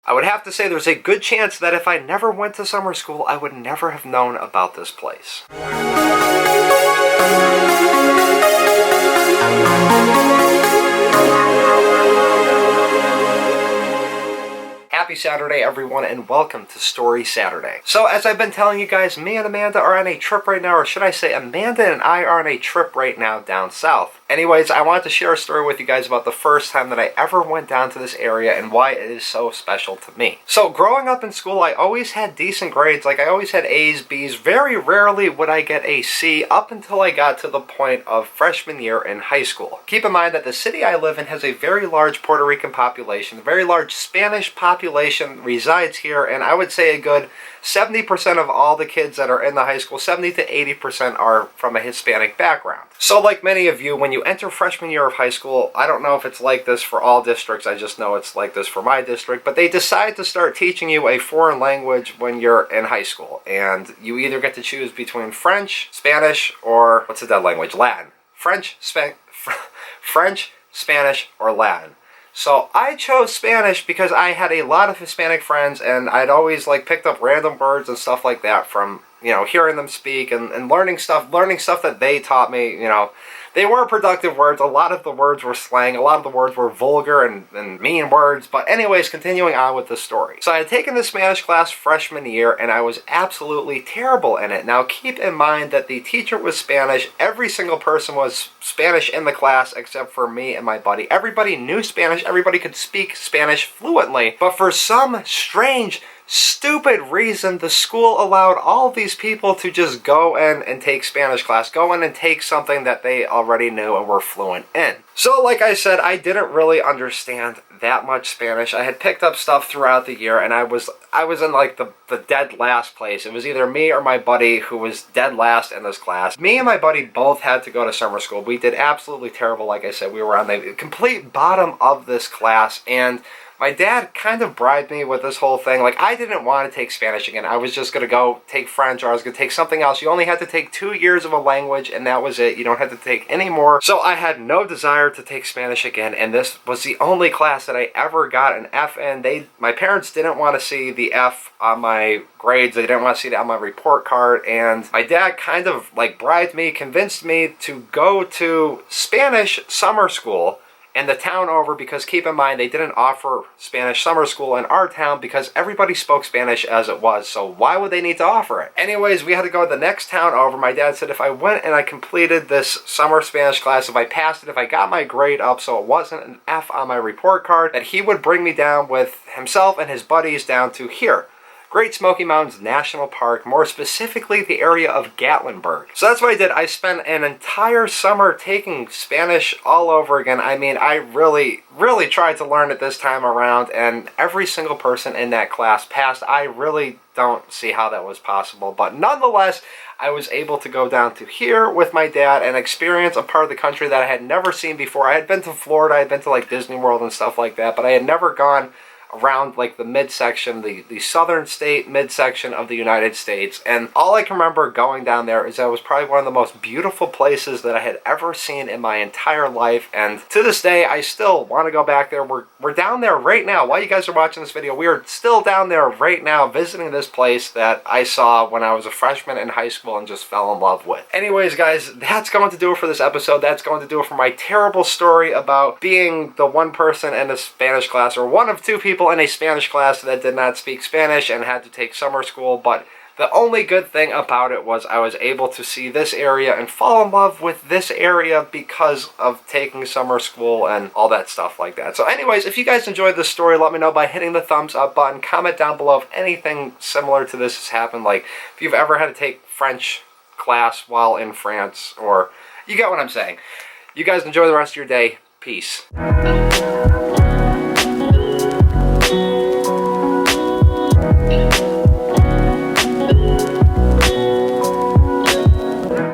I would have to say there's a good chance that if I never went to summer school, I would never have known about this place. Happy Saturday, everyone, and welcome to Story Saturday. So, as I've been telling you guys, me and Amanda are on a trip right now, or should I say Amanda and I are on a trip right now down south. Anyways, I wanted to share a story with you guys about the first time that I ever went down to this area and why it is so special to me. So, growing up in school, I always had decent grades. Like, I always had A's, B's. Very rarely would I get a C up until I got to the point of freshman year in high school. Keep in mind that the city I live in has a very large Puerto Rican population, a very large Spanish population resides here, and I would say a good 70% of all the kids that are in the high school, 70 to 80% are from a Hispanic background. So like many of you, when you enter freshman year of high school, I don't know if it's like this for all districts, I just know it's like this for my district, but they decide to start teaching you a foreign language when you're in high school. And you either get to choose between French, Spanish, or what's the dead language? Latin. French, Spanish, or Latin. So I chose Spanish because I had a lot of Hispanic friends, and I'd always like picked up random words and stuff like that from, you know, hearing them speak and learning stuff that they taught me. You know, they were productive words. A lot of the words were slang. A lot of the words were vulgar and mean words. But anyways, continuing on with the story. So I had taken the Spanish class freshman year, and I was absolutely terrible in it. Now keep in mind that the teacher was Spanish. Every single person was Spanish in the class except for me and my buddy. Everybody knew Spanish. Everybody could speak Spanish fluently. But for some strange, stupid reason, the school allowed all these people to just go in and take Spanish class, go in and take something that they already knew and were fluent in. So like I said, I didn't really understand that much Spanish. I had picked up stuff throughout the year, and I was in like the dead last place. It was either me or my buddy who was dead last in this class. Me and my buddy both had to go to summer school. We did absolutely terrible. Like I said, we were on the complete bottom of this class, and my dad kind of bribed me with this whole thing. Like, I didn't want to take Spanish again. I was just going to go take French, or I was going to take something else. You only had to take 2 years of a language, and that was it. You don't have to take any more. So I had no desire to take Spanish again, and this was the only class that I ever got an F in. My parents didn't want to see the F on my grades. They didn't want to see that on my report card, and my dad kind of like bribed me, convinced me to go to Spanish summer school in the town over, because keep in mind, they didn't offer Spanish summer school in our town because everybody spoke Spanish as it was, so why would they need to offer it? Anyways, we had to go to the next town over. My dad said if I went and I completed this summer Spanish class, if I passed it, if I got my grade up so it wasn't an F on my report card, that he would bring me down with himself and his buddies down to here, Great Smoky Mountains National Park, more specifically the area of Gatlinburg. So that's what I did. I spent an entire summer taking Spanish all over again. I mean, I really tried to learn it this time around, and every single person in that class passed. I really don't see how that was possible, but nonetheless, I was able to go down to here with my dad and experience a part of the country that I had never seen before. I had been to Florida, I had been to like Disney World and stuff like that, but I had never gone around like the midsection, the southern state midsection of the United States. And all I can remember going down there is that it was probably one of the most beautiful places that I had ever seen in my entire life. And to this day, I still want to go back there. We're down there right now. While you guys are watching this video, we are still down there right now visiting this place that I saw when I was a freshman in high school and just fell in love with. Anyways, guys, that's going to do it for this episode. That's going to do it for my terrible story about being the one person in a Spanish class, or one of two people in a Spanish class that did not speak Spanish and had to take summer school. But the only good thing about it was I was able to see this area and fall in love with this area because of taking summer school and all that stuff like that. So anyways, if you guys enjoyed this story, let me know by hitting the thumbs up button. Comment down below if anything similar to this has happened, like if you've ever had to take French class while in France, or you get what I'm saying. You guys enjoy the rest of your day. Peace.